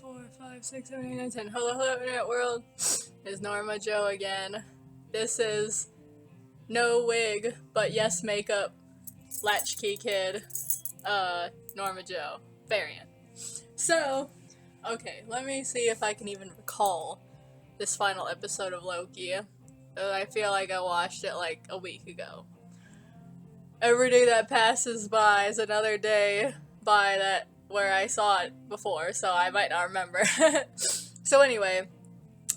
4, 5, 6, 7, 8, 9, 10. Hello, hello, internet world. It's Norma Joe again. This is no wig, but yes makeup, latchkey kid, Norma Joe variant. So, okay, let me see if I can even recall this final episode of Loki. I feel like I watched it like a week ago. Every day that passes by is another day by that where I saw it before, so I might not remember. So anyway,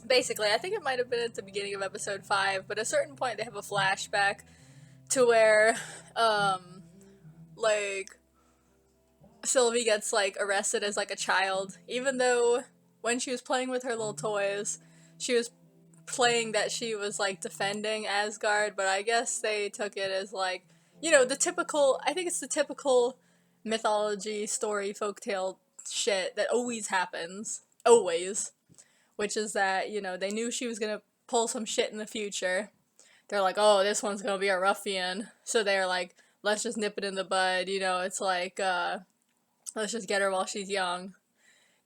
basically, I think it might have been at the beginning of episode 5, but at a certain point they have a flashback to where, like, Sylvie gets, like, arrested as, like, a child, even though when she was playing with her little toys, she was playing that she was, like, defending Asgard, but I guess they took it as, like, you know, the typical, I think it's the typical mythology, story, folktale shit that always happens. Always. Which is that, you know, they knew she was gonna pull some shit in the future. They're like, oh, this one's gonna be a ruffian. So they're like, let's just nip it in the bud, you know, it's like, let's just get her while she's young.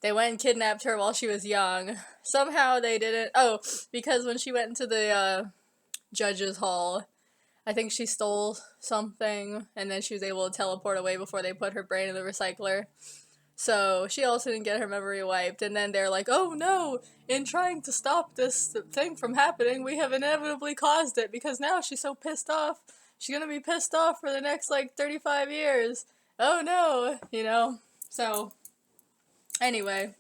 They went and kidnapped her while she was young. Somehow they didn't, oh, because when she went into the, judge's hall, I think she stole something, and then she was able to teleport away before they put her brain in the recycler. So she also didn't get her memory wiped, and then they're like, oh no, in trying to stop this thing from happening, we have inevitably caused it, because now she's so pissed off. She's gonna be pissed off for the next, like, 35 years. Oh no, you know? So, anyway.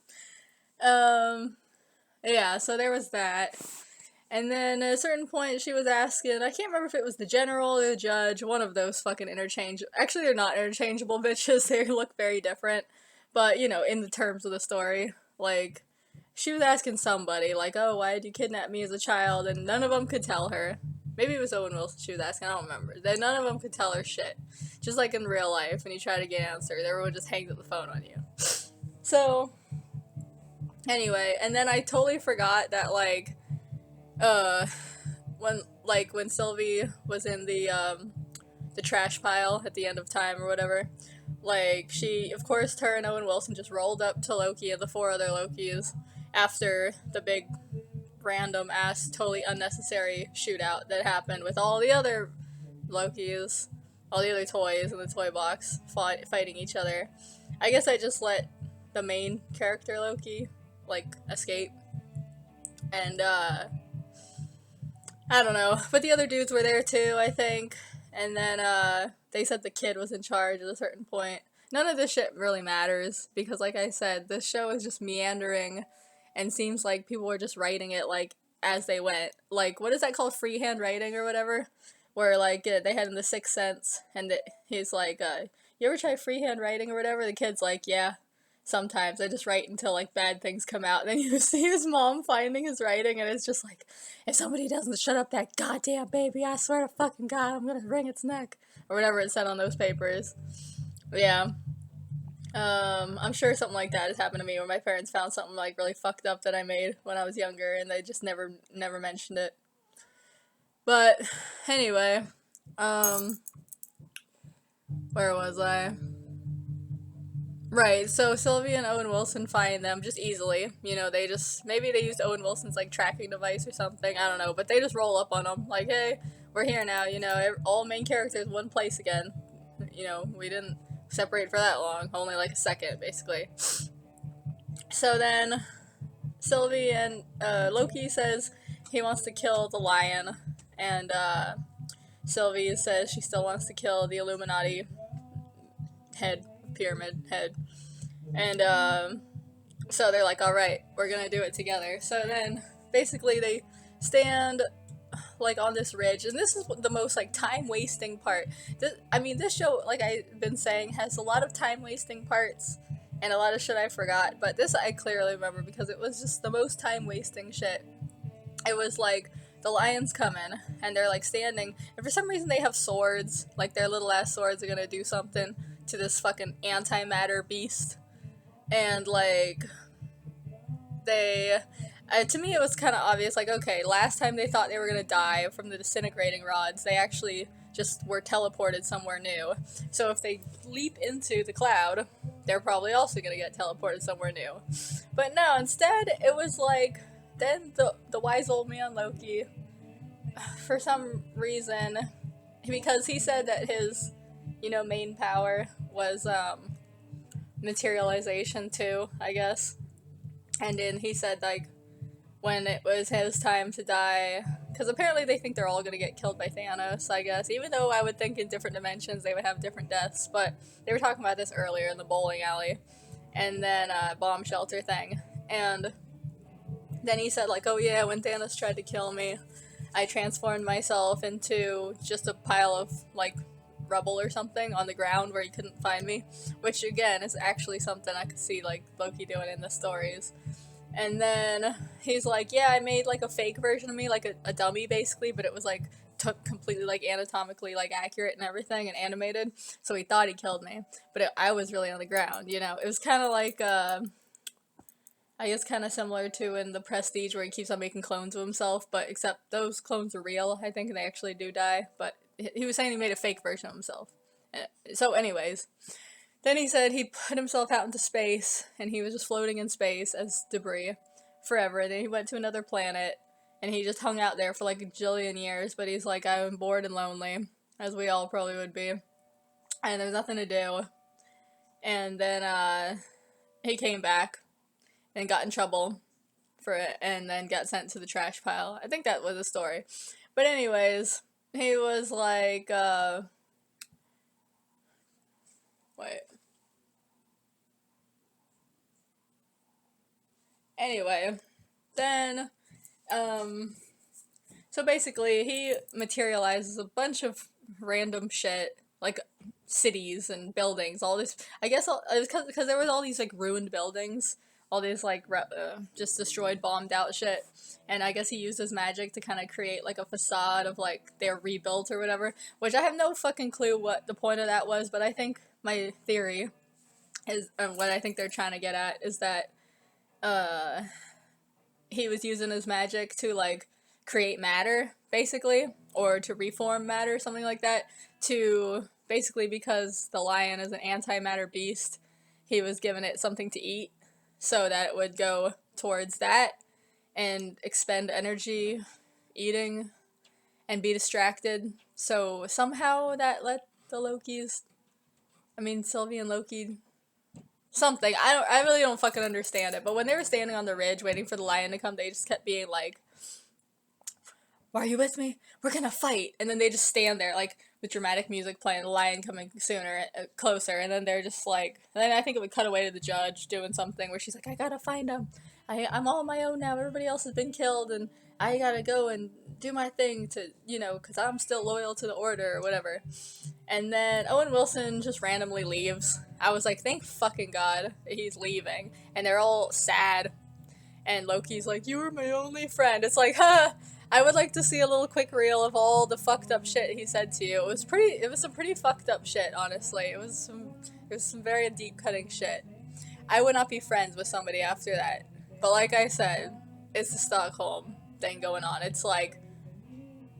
Yeah, so there was that. And then at a certain point, she was asking, I can't remember if it was the general or the judge, one of those fucking actually, they're not interchangeable bitches, they look very different. But, you know, in the terms of the story, like, she was asking somebody, like, oh, why did you kidnap me as a child? And none of them could tell her. Maybe it was Owen Wilson she was asking, I don't remember. None of them could tell her shit. Just like in real life, when you try to get answers, everyone just hangs up the phone on you. So, anyway, and then I totally forgot that, like, when Sylvie was in the trash pile at the end of time or whatever, like, she, of course, her and Owen Wilson just rolled up to Loki and the 4 other Lokis after the big, random ass, totally unnecessary shootout that happened with all the other Lokis, all the other toys in the toy box fighting each other. I guess I just let the main character Loki, like, escape. And, I don't know. But the other dudes were there too, I think. And then, they said the kid was in charge at a certain point. None of this shit really matters, because like I said, this show is just meandering, and seems like people were just writing it, like, as they went. Like, what is that called? Freehand writing or whatever? Where, like, they had in The Sixth Sense, and he's like, you ever try freehand writing or whatever? The kid's like, yeah. Sometimes I just write until, like, bad things come out, and then you see his mom finding his writing, and it's just like, if somebody doesn't shut up that goddamn baby, I swear to fucking God, I'm gonna wring its neck, or whatever it said on those papers. But yeah, I'm sure something like that has happened to me, where my parents found something, like, really fucked up that I made when I was younger, and they just never mentioned it. But anyway, where was I? Right, so Sylvie and Owen Wilson find them just easily. You know, maybe they used Owen Wilson's, like, tracking device or something, I don't know, but they just roll up on them, like, hey, we're here now, you know, all main characters, one place again. You know, we didn't separate for that long, only like a second, basically. So then, Sylvie and, Loki says he wants to kill the lion, and, Sylvie says she still wants to kill the Illuminati pyramid head. And, so they're like, alright, we're gonna do it together. So then, basically, they stand, like, on this ridge, and this is the most, like, time-wasting part. This show, like I've been saying, has a lot of time-wasting parts, and a lot of shit I forgot, but this I clearly remember, because it was just the most time-wasting shit. It was, like, the lion's coming, and they're, like, standing, and for some reason they have swords, like, their little-ass swords are gonna do something to this fucking antimatter beast, and, like, to me it was kind of obvious, like, okay, last time they thought they were gonna die from the disintegrating rods, they actually just were teleported somewhere new. So if they leap into the cloud, they're probably also gonna get teleported somewhere new. But no, instead, it was like, then the wise old man Loki, for some reason, because he said that his, main power was materialization too, I guess. And then he said, like, when it was his time to die, because apparently they think they're all gonna get killed by Thanos, I guess. Even though I would think in different dimensions they would have different deaths, but they were talking about this earlier in the bowling alley, and then bomb shelter thing, and then he said, like, oh yeah, when Thanos tried to kill me, I transformed myself into just a pile of, like, rubble or something on the ground where he couldn't find me, which again is actually something I could see, like, Loki doing in the stories. And then he's like, yeah, I made, like, a fake version of me, like a dummy basically, but it was, like, took completely, like, anatomically, like, accurate and everything and animated, so he thought he killed me, but I was really on the ground, It was kind of like I guess kind of similar to in The Prestige where he keeps on making clones of himself, but except those clones are real, I think, and they actually do die, but he was saying he made a fake version of himself. So anyways, then he said he put himself out into space, and he was just floating in space as debris forever. Then he went to another planet, and he just hung out there for like a jillion years, but he's like, I'm bored and lonely, as we all probably would be, and there's nothing to do. And then he came back and got in trouble for it, and then got sent to the trash pile. I think that was the story. But anyways, he was like, wait. Anyway, then, so basically, he materializes a bunch of random shit, like cities and buildings, all this, I guess, it was because there was all these, like, ruined buildings, all these, like, just destroyed, bombed out shit, and I guess he used his magic to kind of create, like, a facade of, like, they're rebuilt or whatever, which I have no fucking clue what the point of that was, but I think my theory is, what I think they're trying to get at is that, he was using his magic to, like, create matter, basically, or to reform matter, something like that, to, basically, because the lion is an antimatter beast, he was giving it something to eat, so that it would go towards that, and expend energy eating, and be distracted, so somehow that let the Lokis, Sylvie and Loki, something, I really don't fucking understand it, but when they were standing on the ridge waiting for the lion to come, they just kept being like, are you with me? We're gonna fight. And then they just stand there, like, with dramatic music playing, the lion coming sooner, closer, and then they're just like, and then I think it would cut away to the judge doing something where she's like, I gotta find him. I'm all on my own now, everybody else has been killed, and I gotta go and do my thing to, because I'm still loyal to the order, or whatever. And then Owen Wilson just randomly leaves. I was like, thank fucking God he's leaving. And they're all sad. And Loki's like, you were my only friend. It's like, huh, I would like to see a little quick reel of all the fucked up shit he said to you. It was some pretty fucked up shit, honestly. It was some very deep cutting shit. I would not be friends with somebody after that. But like I said, it's the Stockholm thing going on. It's like,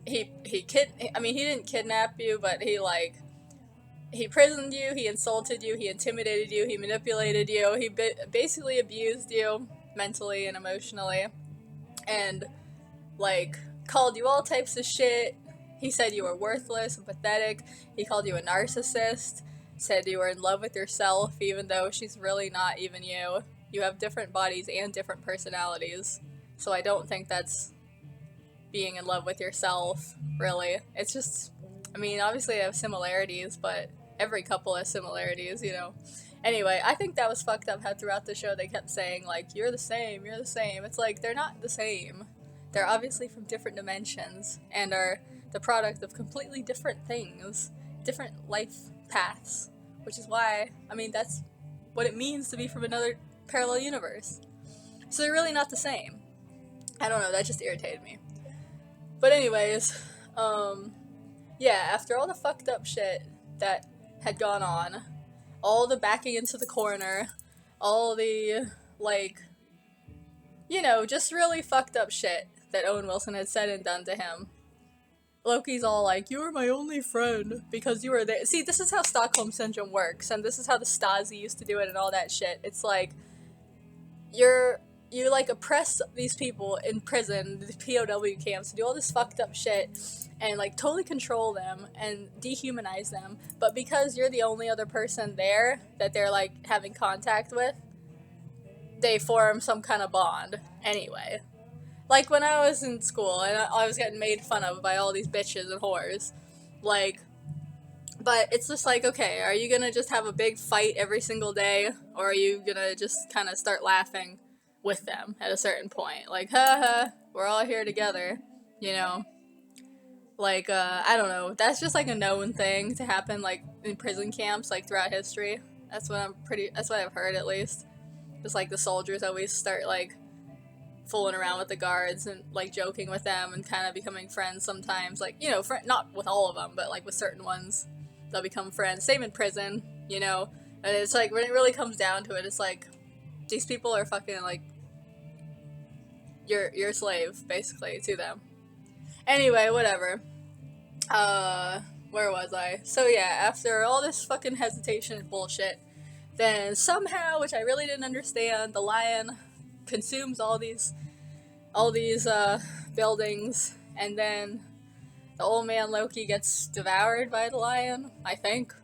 he didn't kidnap you, but he prisoned you, he insulted you, he intimidated you, he manipulated you, he basically abused you mentally and emotionally, and, like, called you all types of shit. He said you were worthless and pathetic. He called you a narcissist, said you were in love with yourself, even though she's really not even you. You have different bodies and different personalities, so I don't think that's being in love with yourself, really. It's just, obviously they have similarities, but every couple has similarities, Anyway, I think that was fucked up how throughout the show they kept saying, like, you're the same. It's like, they're not the same. They're obviously from different dimensions, and are the product of completely different things, different life paths, which is why, that's what it means to be from another parallel universe. So they're really not the same. I don't know, that just irritated me. But anyways, yeah, after all the fucked up shit that had gone on, all the backing into the corner, all the, like, just really fucked up shit that Owen Wilson had said and done to him, Loki's all like, "You were my only friend because you were there." See, this is how Stockholm Syndrome works, and this is how the Stasi used to do it and all that shit. It's like, you like oppress these people in prison, the POW camps, to do all this fucked up shit and like totally control them and dehumanize them. But because you're the only other person there that they're like having contact with, they form some kind of bond anyway. Like when I was in school and I was getting made fun of by all these bitches and whores, like, but it's just like, okay, are you gonna just have a big fight every single day, or are you gonna just kind of start laughing with them at a certain point? Like, haha, we're all here together, you know? Like, I don't know. That's just like a known thing to happen, like, in prison camps, like, throughout history. That's what I've heard at least. Just like the soldiers always start, like, fooling around with the guards and like joking with them and kind of becoming friends sometimes, like, you know, not with all of them, but like with certain ones they'll become friends. Same in prison, you know. And it's like when it really comes down to it, it's like these people are fucking like you're a slave basically to them. Anyway, whatever. Where was I? So yeah, after all this fucking hesitation and bullshit, then somehow, which I really didn't understand, the lion consumes all these buildings, and then the old man Loki gets devoured by the lion, I think.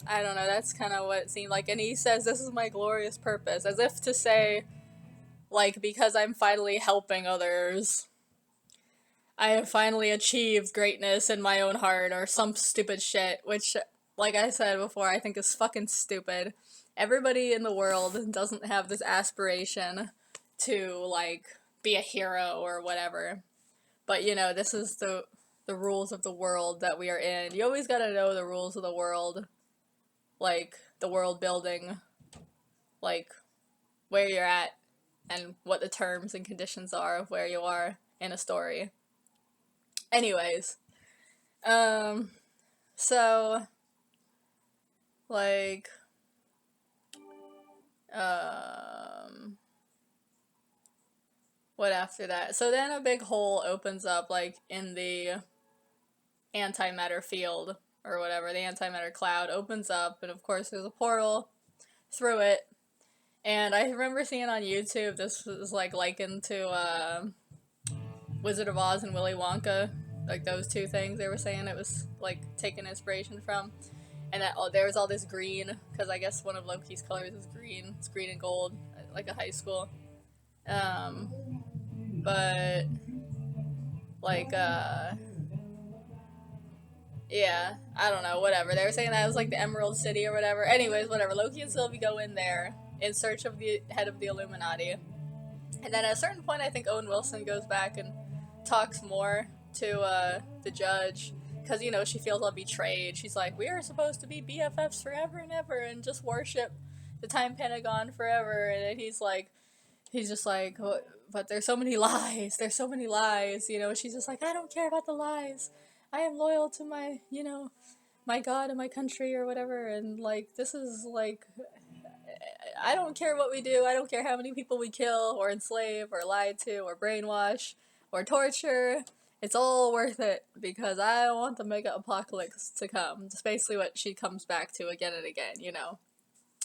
I don't know, that's kind of what it seemed like. And he says, "This is my glorious purpose," as if to say, like, because I'm finally helping others, I have finally achieved greatness in my own heart, or some stupid shit, which, like I said before, I think is fucking stupid. Everybody in the world doesn't have this aspiration to, like, be a hero or whatever. But, you know, this is the rules of the world that we are in. You always gotta know the rules of the world. Like, the world building. Like, where you're at. And what the terms and conditions are of where you are in a story. Anyways. So, like, what after that? So then a big hole opens up, like, in the antimatter field, or whatever, the antimatter cloud opens up, and of course there's a portal through it. And I remember seeing on YouTube, this was, like, likened to, Wizard of Oz and Willy Wonka, like, those two things they were saying it was, like, taking inspiration from. And that there was all this green, because I guess one of Loki's colors is green. It's green and gold, like a high school. But, like, yeah, I don't know, whatever. They were saying that it was like the Emerald City or whatever. Anyways, whatever. Loki and Sylvie go in there in search of the head of the Illuminati. And then at a certain point, I think Owen Wilson goes back and talks more to the judge. Because, you know, she feels all betrayed. She's like, we are supposed to be BFFs forever and ever and just worship the Time Pentagon forever. And he's just like, but there's so many lies. There's so many lies. You know, she's just like, I don't care about the lies. I am loyal to my, you know, my God and my country or whatever. And, like, this is, like, I don't care what we do. I don't care how many people we kill or enslave or lie to or brainwash or torture. It's all worth it because I want the mega apocalypse to come. It's basically what she comes back to again and again, you know.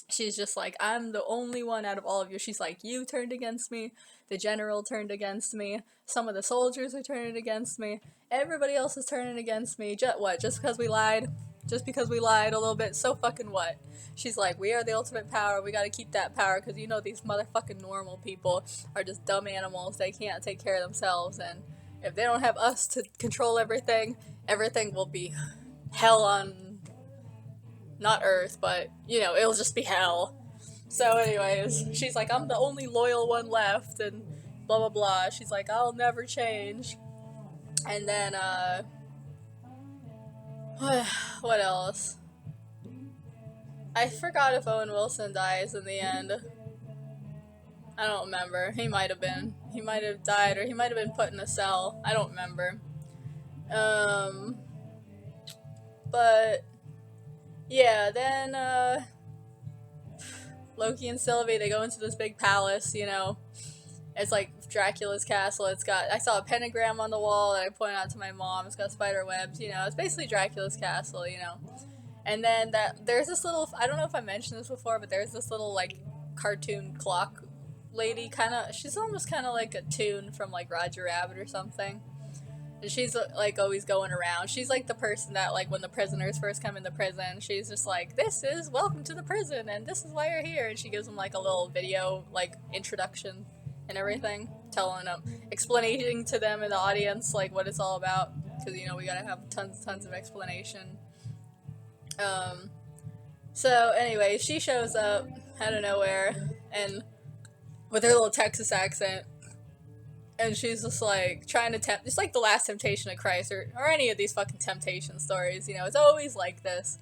She's just like, I'm the only one out of all of you. She's like, you turned against me. The general turned against me. Some of the soldiers are turning against me. Everybody else is turning against me. What? Just because we lied? Just because we lied a little bit? So fucking what? She's like, we are the ultimate power. We gotta keep that power because, you know, these motherfucking normal people are just dumb animals. They can't take care of themselves. And if they don't have us to control everything, everything will be hell on... not Earth, but, you know, it'll just be hell. So anyways, she's like, I'm the only loyal one left, and blah blah blah. She's like, I'll never change. And then, what else? I forgot if Owen Wilson dies in the end. I don't remember. He might have been. He might have died, or he might have been put in a cell. I don't remember. But... yeah, then, Loki and Sylvie, they go into this big palace, you know, It's like Dracula's castle. I saw a pentagram on the wall that I pointed out to my mom. It's got spider webs, it's basically Dracula's castle. And then there's this little, I don't know if I mentioned this before, but there's this little like cartoon clock lady she's almost kind of like a Toon from like Roger Rabbit or something. And she's like always going around. She's like the person that like when the prisoners first come into prison, she's just like, this is welcome to the prison and this is why you're here. And she gives them like a little video like introduction and everything, telling them, explaining to them in the audience like what it's all about, because we gotta have tons of explanation. So anyway, she shows up out of nowhere and with her little Texas accent, and she's just like trying to tempt, just like the last temptation of Christ or any of these fucking temptation stories. It's always like this.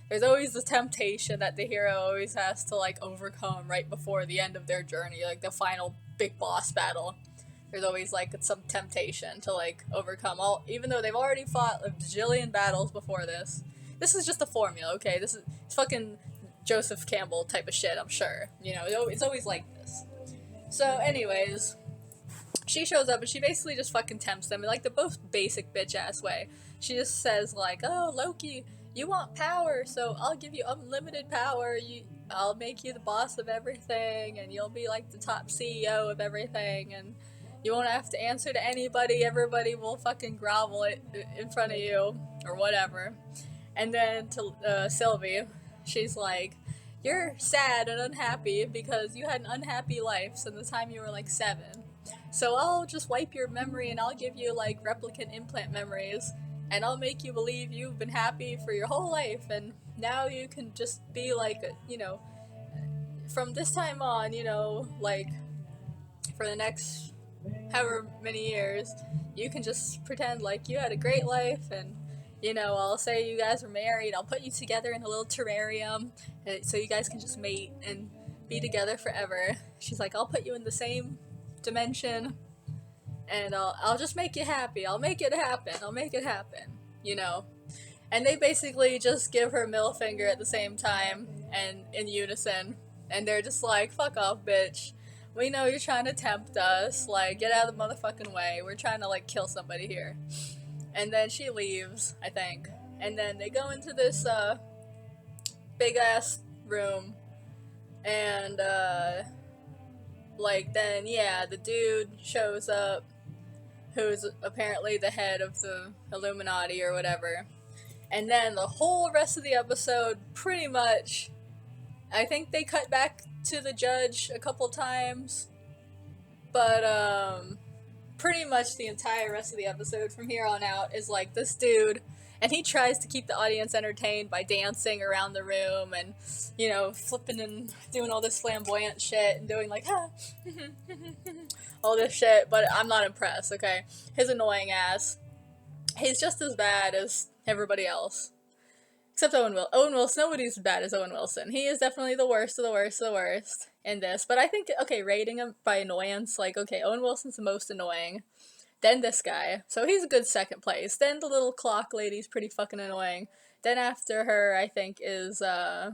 There's always the temptation that the hero always has to like overcome right before the end of their journey, like the final big boss battle. There's always like some temptation to like overcome even though they've already fought a bajillion battles before this. This is just a formula, okay? It's fucking Joseph Campbell type of shit, I'm sure. It's always like this. So anyways, she shows up and she basically just fucking tempts them in like the most basic bitch ass way. She just says like, oh, Loki, you want power, so I'll give you unlimited power. I'll make you the boss of everything, and you'll be like the top CEO of everything, and you won't have to answer to anybody. Everybody will fucking grovel it in front of you, or whatever. And then to Sylvie, she's like, you're sad and unhappy because you had an unhappy life since the time you were like 7. So I'll just wipe your memory and I'll give you like replicant implant memories, and I'll make you believe you've been happy for your whole life, and now you can just be like, from this time on, like for the next however many years, you can just pretend like you had a great life, and I'll say you guys were married, I'll put you together in a little terrarium so you guys can just mate and be together forever. She's like, I'll put you in the same dimension, and I'll just make you happy. I'll make it happen. And they basically just give her middle finger at the same time and in unison, and they're just like, fuck off, bitch. We know you're trying to tempt us. Like, get out of the motherfucking way. We're trying to like kill somebody here. And then she leaves, I think. And then they go into this big ass room, and the dude shows up, who's apparently the head of the Illuminati or whatever. And then the whole rest of the episode, pretty much, I think they cut back to the judge a couple times, but pretty much the entire rest of the episode from here on out is like this dude, and he tries to keep the audience entertained by dancing around the room and, flipping and doing all this flamboyant shit and doing like, all this shit, but I'm not impressed, okay? His annoying ass. He's just as bad as everybody else. Except Owen Wilson. Nobody's as bad as Owen Wilson. He is definitely the worst of the worst of the worst in this. But I think, okay, rating him by annoyance, like, okay, Owen Wilson's the most annoying. Then this guy. So he's a good second place. Then the little clock lady's pretty fucking annoying. Then after her, I think, is, I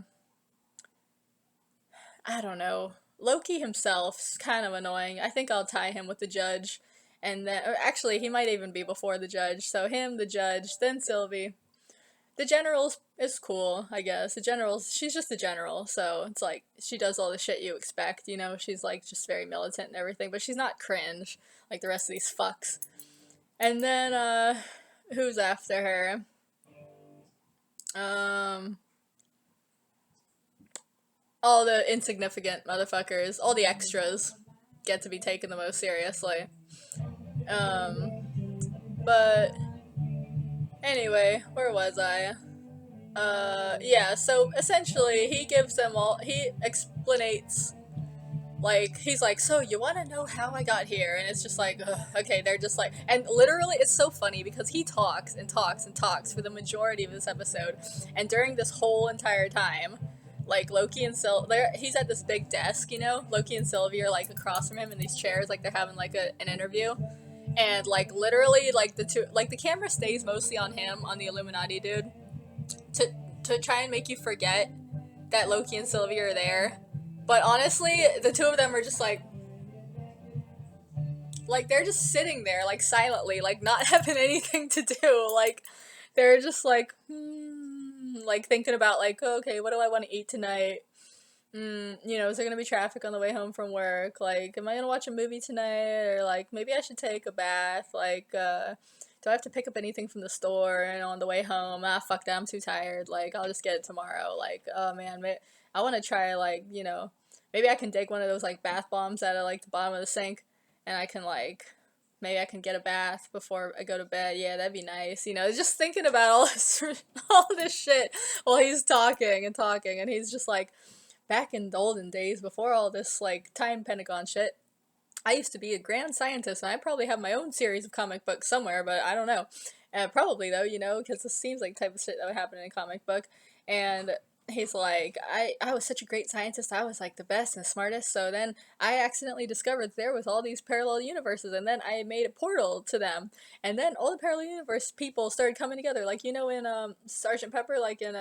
don't know. Loki himself's kind of annoying. I think I'll tie him with the judge. And then, actually, he might even be before the judge. So him, the judge, then Sylvie. The general is cool, I guess. She's just the general, so it's like, she does all the shit you expect, She's like, just very militant and everything, but she's not cringe, like the rest of these fucks. And then, who's after her? All the insignificant motherfuckers, all the extras get to be taken the most seriously. But anyway, where was I? So essentially he explains, like, he's like, so you want to know how I got here? And it's just like, ugh, okay, they're just like, and literally it's so funny because he talks and talks and talks for the majority of this episode, and during this whole entire time, like, Loki and he's at this big desk, Loki and Sylvie are like across from him in these chairs, like they're having like an interview. And, like, literally, like, the camera stays mostly on him, on the Illuminati dude, to try and make you forget that Loki and Sylvie are there. But honestly, the two of them are just like, like they're just sitting there like silently, like not having anything to do. Like they're just like like thinking about like, okay, what do I want to eat tonight? Is there gonna be traffic on the way home from work? Like, am I gonna watch a movie tonight? Or like, maybe I should take a bath. Like, do I have to pick up anything from the store and on the way home? Ah, fuck that, I'm too tired. Like, I'll just get it tomorrow. Like, oh man, I want to try like, maybe I can dig one of those like bath bombs out of like the bottom of the sink, and I can like. Maybe I can get a bath before I go to bed. Yeah, that'd be nice. Just thinking about all this, all this shit while he's talking and talking, and he's just like, back in the olden days, before all this, like, time Pentagon shit, I used to be a grand scientist, and I probably have my own series of comic books somewhere, but I don't know. Probably, though, because this seems like the type of shit that would happen in a comic book. And he's like, I was such a great scientist, I was, like, the best and the smartest, so then I accidentally discovered there was all these parallel universes, and then I made a portal to them. And then all the parallel universe people started coming together, like, in, Sergeant Pepper, like, in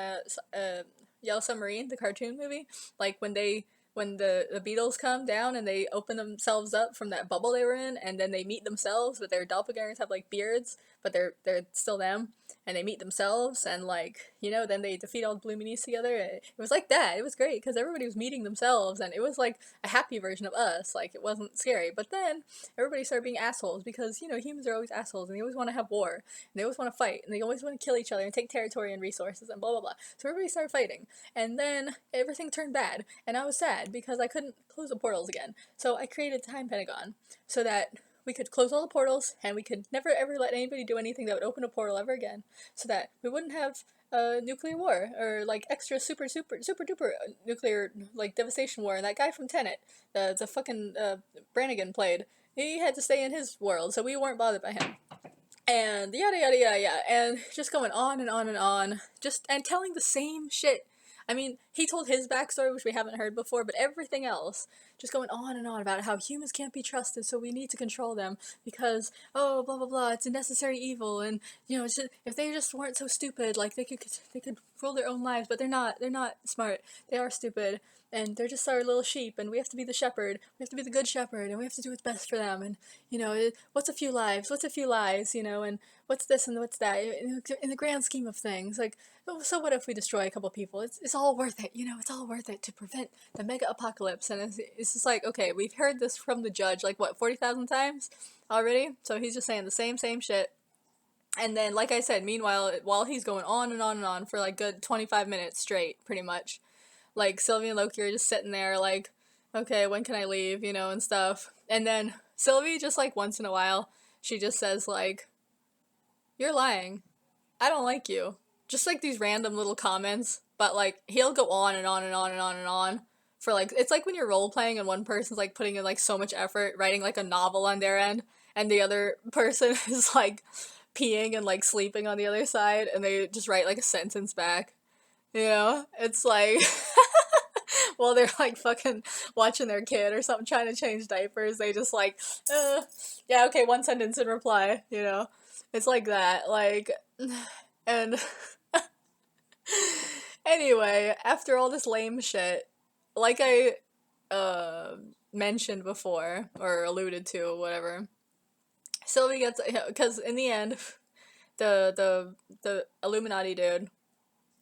Yellow Submarine, the cartoon movie, like when the Beatles come down and they open themselves up from that bubble they were in, and then they meet themselves, but their doppelgangers have like beards, but they're still them, and they meet themselves, and like then they defeat all the Blue Meanies together. It was like that. It was great because everybody was meeting themselves, and it was like a happy version of us. Like it wasn't scary, but then everybody started being assholes because humans are always assholes, and they always want to have war, and they always want to fight, and they always want to kill each other and take territory and resources and blah blah blah. So everybody started fighting, and then everything turned bad, and I was sad because I couldn't close the portals again. So I created Time Pentagon so that we could close all the portals and we could never ever let anybody do anything that would open a portal ever again, so that we wouldn't have nuclear war or like extra super super super duper nuclear like devastation war. And that guy from Tenet, the fucking Brannigan played, he had to stay in his world, so we weren't bothered by him. And yada yada yada yada, and just going on and on and on, just and telling the same shit. I mean, he told his backstory, which we haven't heard before, but everything else, just going on and on about how humans can't be trusted, so we need to control them because, oh, blah blah blah, it's a necessary evil, and if they just weren't so stupid, like they could rule their own lives, but they're not smart, they are stupid, and they're just our little sheep, and we have to be the shepherd, we have to be the good shepherd, and we have to do what's best for them, and what's a few lives, what's a few lies, and what's this and what's that, in the grand scheme of things, like, so what if we destroy a couple people? It's all worth it, it's all worth it to prevent the mega apocalypse. And it's just like, okay, we've heard this from the judge like what, 40,000 times already, so he's just saying the same shit. And then, like I said, meanwhile, while he's going on and on and on for like good 25 minutes straight, pretty much, like Sylvie and Loki are just sitting there like, okay, when can I leave, and stuff. And then Sylvie, just like once in a while, she just says like, you're lying, I don't like you. Just like these random little comments, but like he'll go on and on and on and on and on for like, it's like when you're role playing and one person's like putting in like so much effort writing like a novel on their end, and the other person is like peeing and like sleeping on the other side, and they just write like a sentence back. It's like while they're like fucking watching their kid or something, trying to change diapers, they just like, yeah, okay, one sentence in reply. It's like that, like, and anyway, after all this lame shit, like I mentioned before, or alluded to, or whatever, Sylvie gets, because in the end, the Illuminati dude,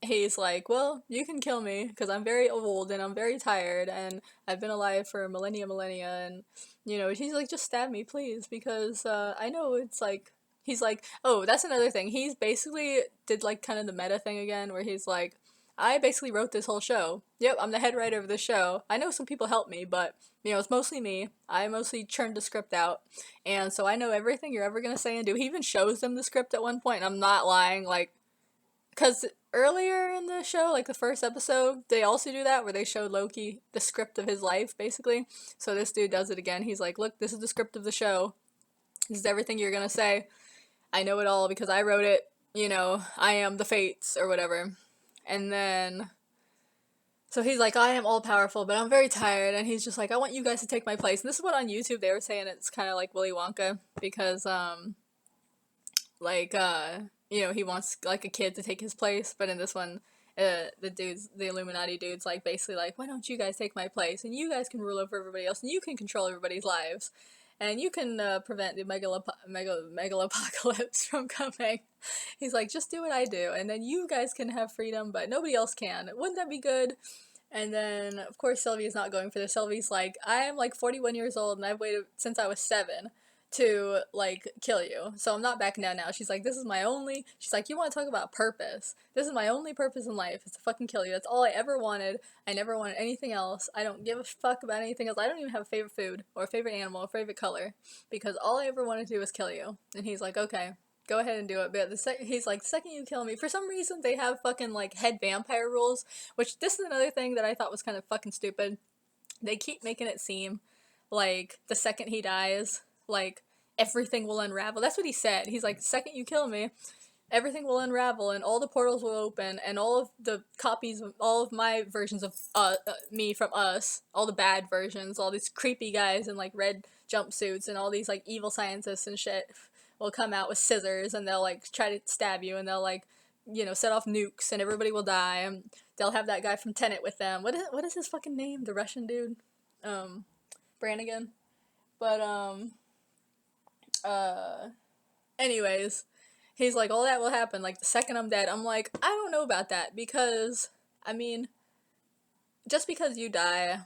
he's like, well, you can kill me, because I'm very old, and I'm very tired, and I've been alive for millennia, and, he's like, just stab me, please, because, I know it's like, he's like, oh, that's another thing, he's basically did, like, kind of the meta thing again, where he's like, I basically wrote this whole show. Yep, I'm the head writer of the show. I know some people helped me, but, it's mostly me. I mostly churned the script out, and so I know everything you're ever gonna say and do. He even shows them the script at one point, and I'm not lying, like, because earlier in the show, like the first episode, they also do that, where they showed Loki the script of his life, basically. So this dude does it again. He's like, look, this is the script of the show. This is everything you're gonna say. I know it all because I wrote it. I am the fates, or whatever. And then, so he's like, I am all powerful, but I'm very tired, and he's just like, I want you guys to take my place. And this is what on YouTube they were saying it's kind of like Willy Wonka, because, like, he wants, like, a kid to take his place, but in this one, the Illuminati dude's, like, basically like, why don't you guys take my place, and you guys can rule over everybody else, and you can control everybody's lives. and you can prevent the megalopocalypse from coming. He's like, just do what I do, and then you guys can have freedom, but nobody else can. Wouldn't that be good? And then, of course, Sylvie's not going for this. Sylvie's like, I am like 41 years old and I've waited since I was 7 to like kill you. So I'm not backing down now. She's like, this is my only. She's like, you want to talk about purpose? This is my only purpose in life is to fucking kill you. That's all I ever wanted. I never wanted anything else. I don't give a fuck about anything else. I don't even have a favorite food or a favorite animal or favorite color because all I ever wanted to do was kill you. And he's like, okay, go ahead and do it. But he's like, the second you kill me, for some reason they have fucking like head vampire rules, which this is another thing that I thought was kind of fucking stupid. They keep making it seem like the second he dies, like everything will unravel. That's what he said. He's like, the second you kill me, everything will unravel and all the portals will open and all of the copies of all of my versions of me from us, all the bad versions, all these creepy guys in like red jumpsuits and all these like evil scientists and shit will come out with scissors and they'll like try to stab you and they'll like, you know, set off nukes and everybody will die and they'll have that guy from Tenet with them. What is his fucking name? The Russian dude? Brannigan. But anyways, he's like, all that will happen like the second I'm dead. I'm like, I don't know about that because I mean, just because you die,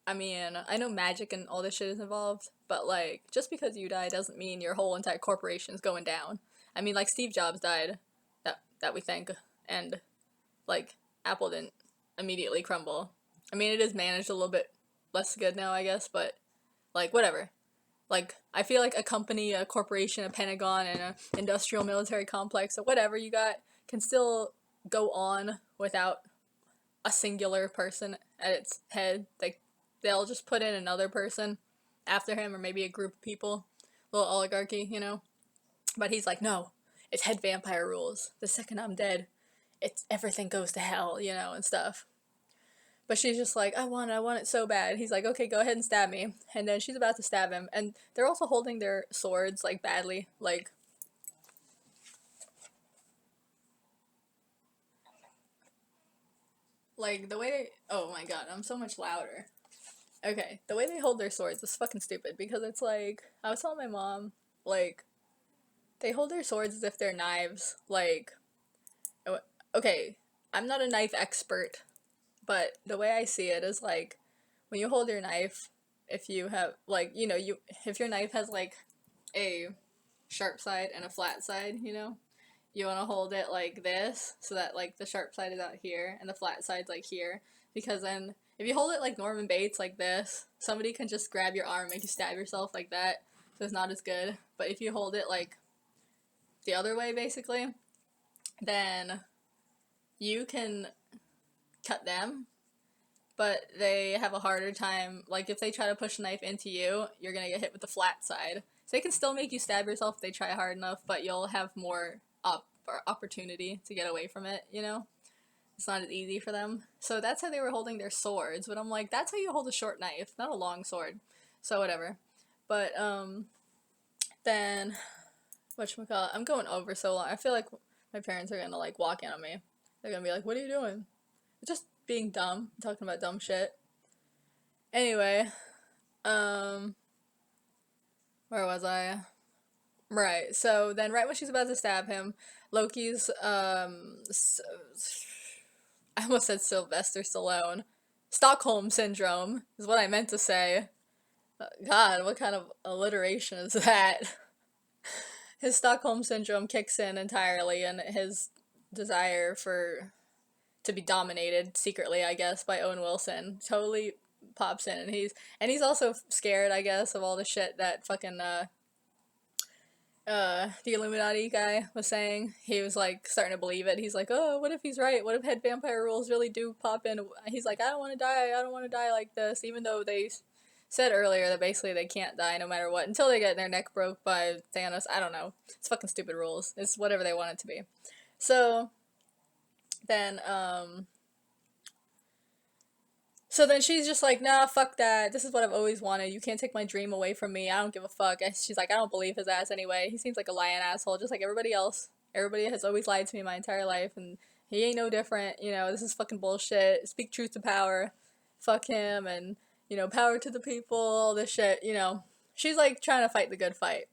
I mean, I know magic and all this shit is involved, but like, just because you die doesn't mean your whole entire corporation's going down. I mean, like Steve Jobs died, that we think, and like Apple didn't immediately crumble. I mean, it is managed a little bit less good now, I guess, but like whatever. Like, I feel like a company, a corporation, a Pentagon, and an industrial military complex, or whatever you got, can still go on without a singular person at its head. Like, they'll just put in another person after him, or maybe a group of people. Little oligarchy, you know? But he's like, no, it's head vampire rules. The second I'm dead, it's everything goes to hell, you know, and stuff. But she's just like, I want it so bad. He's like, okay, go ahead and stab me. And then she's about to stab him. And they're also holding their swords, like, badly. Like, the way they... Oh my god, I'm so much louder. Okay, the way they hold their swords is fucking stupid. Because it's like... I was telling my mom, like... They hold their swords as if they're knives. Like... Okay, I'm not a knife expert. But the way I see it is like, when you hold your knife, if you have, like, you know, if your knife has, like, a sharp side and a flat side, you know, you want to hold it like this, so that, like, the sharp side is out here, and the flat side's, like, here, because then, if you hold it like Norman Bates, like this, somebody can just grab your arm and make you stab yourself like that, so it's not as good, but if you hold it, like, the other way, basically, then you can cut them, but they have a harder time, like, if they try to push a knife into you, you're gonna get hit with the flat side. So they can still make you stab yourself if they try hard enough, but you'll have more opportunity to get away from it, you know? It's not as easy for them. So that's how they were holding their swords, but I'm like, that's how you hold a short knife, not a long sword. So whatever. But, then, whatchamacallit, I'm going over so long. I feel like my parents are gonna, like, walk in on me. They're gonna be like, what are you doing? Just being dumb, talking about dumb shit. Anyway, where was I? Right, so then right when she's about to stab him, Loki's, I almost said Sylvester Stallone. Stockholm Syndrome is what I meant to say. God, what kind of alliteration is that? His Stockholm Syndrome kicks in entirely, and his desire to be dominated secretly, I guess, by Owen Wilson totally pops in, and he's also scared, I guess, of all the shit that fucking the Illuminati guy was saying. He was like starting to believe it. He's like, oh, what if he's right? What if head vampire rules really do pop in? He's like, I don't want to die like this, even though they said earlier that basically they can't die no matter what until they get their neck broke by Thanos. I don't know. It's fucking stupid rules. It's whatever they want it to be. So then she's just like, nah, fuck that. This is what I've always wanted. You can't take my dream away from me. I don't give a fuck. And she's like, I don't believe his ass anyway. He seems like a lying asshole, just like everybody else. Everybody has always lied to me my entire life, and he ain't no different. You know, this is fucking bullshit. Speak truth to power. Fuck him, and, you know, power to the people, all this shit, you know. she's like trying to fight the good fight.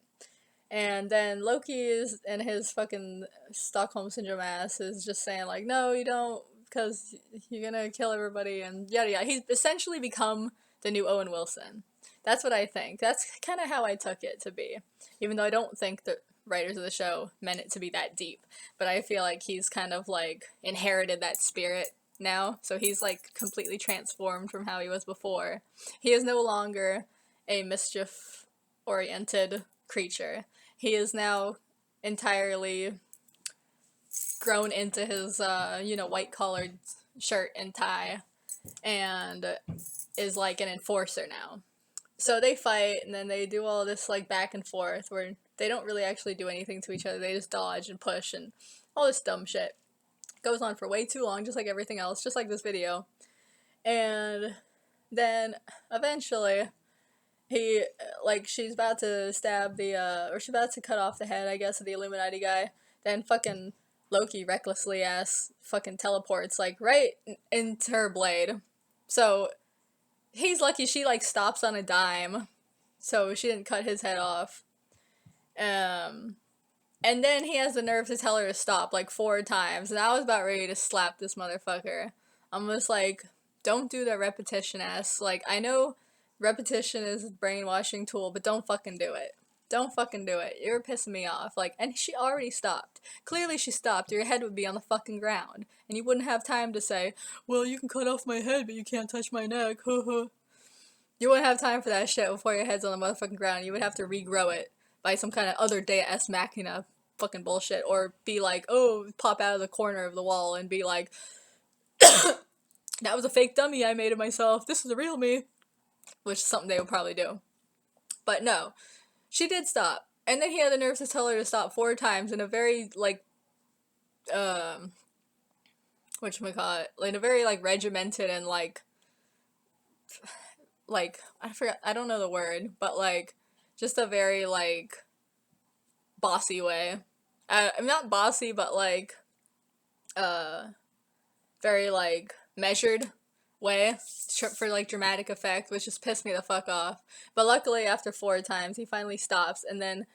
And then Loki is in his fucking Stockholm Syndrome ass is just saying like, no, you don't, because you're gonna kill everybody and yada yada. He's essentially become the new Owen Wilson. That's what I think. That's kind of how I took it to be. Even though I don't think the writers of the show meant it to be that deep. But I feel like he's kind of like inherited that spirit now. So he's like completely transformed from how he was before. He is no longer a mischief oriented creature. He is now entirely grown into his, white collared shirt and tie and is like an enforcer now. So they fight and then they do all this like back and forth where they don't really actually do anything to each other. They just dodge and push and all this dumb shit. Goes on for way too long, just like everything else, just like this video. And then eventually he, like, she's about to stab or she's about to cut off the head, I guess, of the Illuminati guy. Then fucking Loki recklessly ass fucking teleports, like, right into her blade. So he's lucky she, like, stops on a dime, so she didn't cut his head off. And then he has the nerve to tell her to stop, like, 4 times, and I was about ready to slap this motherfucker. I'm just like, don't do that repetition ass. Like, I know repetition is a brainwashing tool, but don't fucking do it. Don't fucking do it. You're pissing me off. Like, and she already stopped. Clearly she stopped. Your head would be on the fucking ground. And you wouldn't have time to say, well, you can cut off my head, but you can't touch my neck. You wouldn't have time for that shit before your head's on the motherfucking ground. You would have to regrow it by some kind of other Deus Machina fucking bullshit. Or be like, oh, pop out of the corner of the wall and be like, that was a fake dummy I made of myself. This is the real me. Which is something they would probably do. But no. She did stop. And then he had the nerve to tell her to stop 4 times in a very, like, whatchamacallit, in a very, like, regimented and, like, I don't know the word, but, like, just a very, like, bossy way. I'm not bossy, but, like, very, like, measured way for like dramatic effect, which just pissed me the fuck off. But luckily after 4 times he finally stops, and then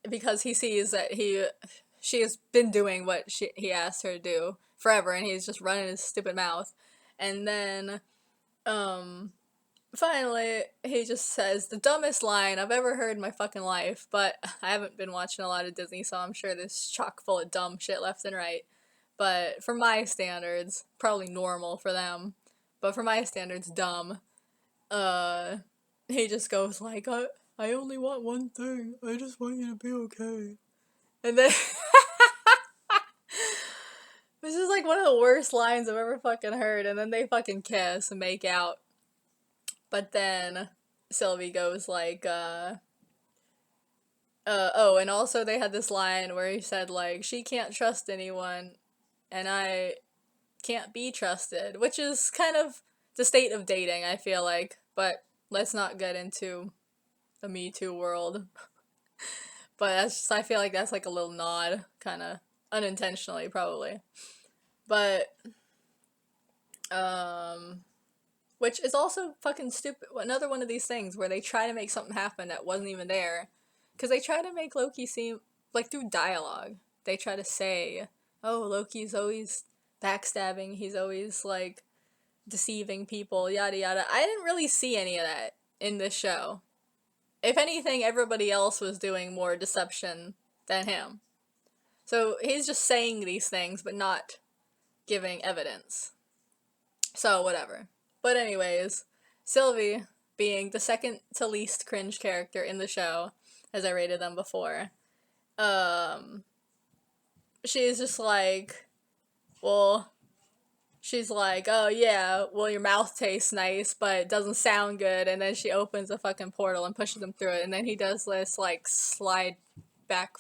because he sees that she has been doing what he asked her to do forever, and he's just running his stupid mouth, and then finally he just says the dumbest line I've ever heard in my fucking life. But I haven't been watching a lot of Disney, so I'm sure there's chock full of dumb shit left and right, but for my standards probably normal for them. But for my standards, dumb. He just goes like, I only want one thing. I just want you to be okay. And then, this is like one of the worst lines I've ever fucking heard. And then they fucking kiss and make out. But then Sylvie goes like, oh, and also they had this line where he said like, she can't trust anyone, and I can't be trusted, which is kind of the state of dating, I feel like, but let's not get into the Me Too world. But that's just, I feel like that's like a little nod, kind of unintentionally, probably. But, which is also fucking stupid. Another one of these things where they try to make something happen that wasn't even there. Because they try to make Loki seem, like, through dialogue, they try to say, oh, Loki's always backstabbing, he's always, like, deceiving people, yada yada. I didn't really see any of that in this show. If anything, everybody else was doing more deception than him. So he's just saying these things, but not giving evidence. So, whatever. But anyways, Sylvie, being the second to least cringe character in the show, as I rated them before, she's just like, well, she's like, oh yeah, well your mouth tastes nice, but it doesn't sound good, and then she opens a fucking portal and pushes him through it, and then he does this, like, slide back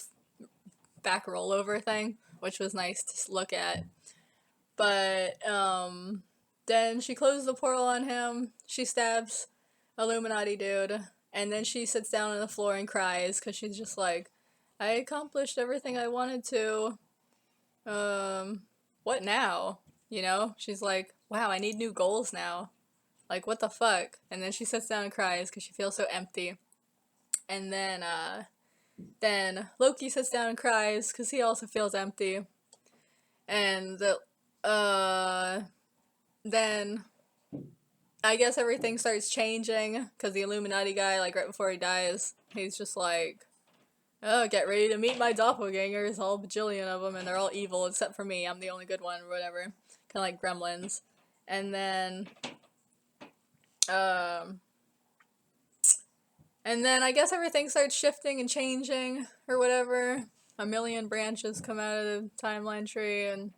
rollover thing, which was nice to look at. But, then she closes the portal on him, she stabs Illuminati dude, and then she sits down on the floor and cries, because she's just like, I accomplished everything I wanted to, what now? You know? She's like, wow, I need new goals now. Like, what the fuck? And then she sits down and cries because she feels so empty. And then Loki sits down and cries because he also feels empty. And then I guess everything starts changing because the Illuminati guy, like right before he dies, he's just like, "Oh, get ready to meet my doppelgangers, all bajillion of them, and they're all evil except for me. I'm the only good one, or whatever." Kind of like Gremlins. And then, um, and then I guess everything starts shifting and changing, or whatever. A million branches come out of the timeline tree, and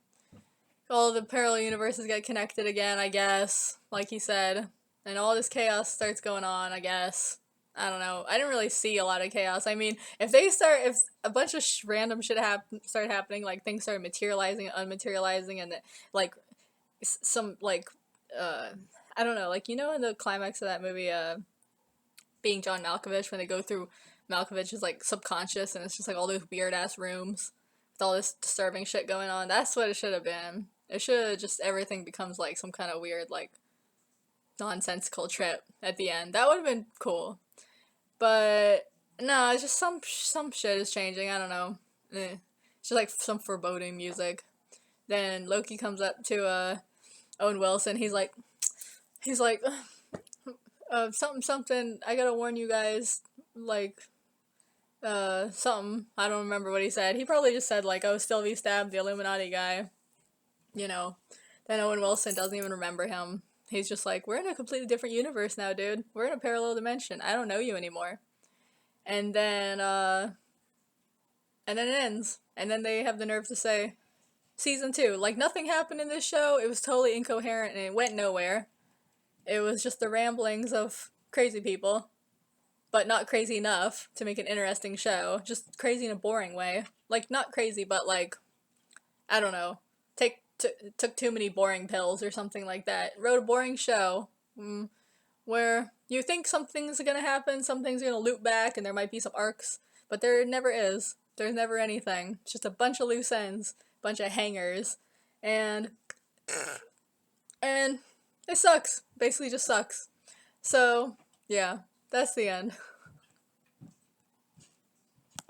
all the parallel universes get connected again, I guess, like he said. And all this chaos starts going on, I guess. I don't know. I didn't really see a lot of chaos. I mean, if a bunch of random shit start happening, like things start materializing and unmaterializing, and like some like uh, I don't know, like in the climax of that movie, being John Malkovich, when they go through Malkovich's like subconscious, and it's just like all those weird ass rooms with all this disturbing shit going on. That's what it should have been. It should have just everything becomes like some kind of weird like nonsensical trip at the end. That would have been cool. But no, it's just some shit is changing. I don't know. It's just like some foreboding music. Then Loki comes up to Owen Wilson. He's like something. I gotta warn you guys. Like something. I don't remember what he said. He probably just said like, "Oh, Sylvie stabbed the Illuminati guy." You know. Then Owen Wilson doesn't even remember him. He's just like, "We're in a completely different universe now, dude. We're in a parallel dimension. I don't know you anymore." And then it ends. And then they have the nerve to say, season 2. Like, nothing happened in this show. It was totally incoherent and it went nowhere. It was just the ramblings of crazy people, but not crazy enough to make an interesting show. Just crazy in a boring way. Like, not crazy, but like, I don't know. Took too many boring pills or something like that. Wrote a boring show where you think something's gonna happen, something's gonna loop back, and there might be some arcs, but there never is. There's never anything. It's just a bunch of loose ends, bunch of hangers, and and it sucks. Basically, just sucks. So yeah, that's the end.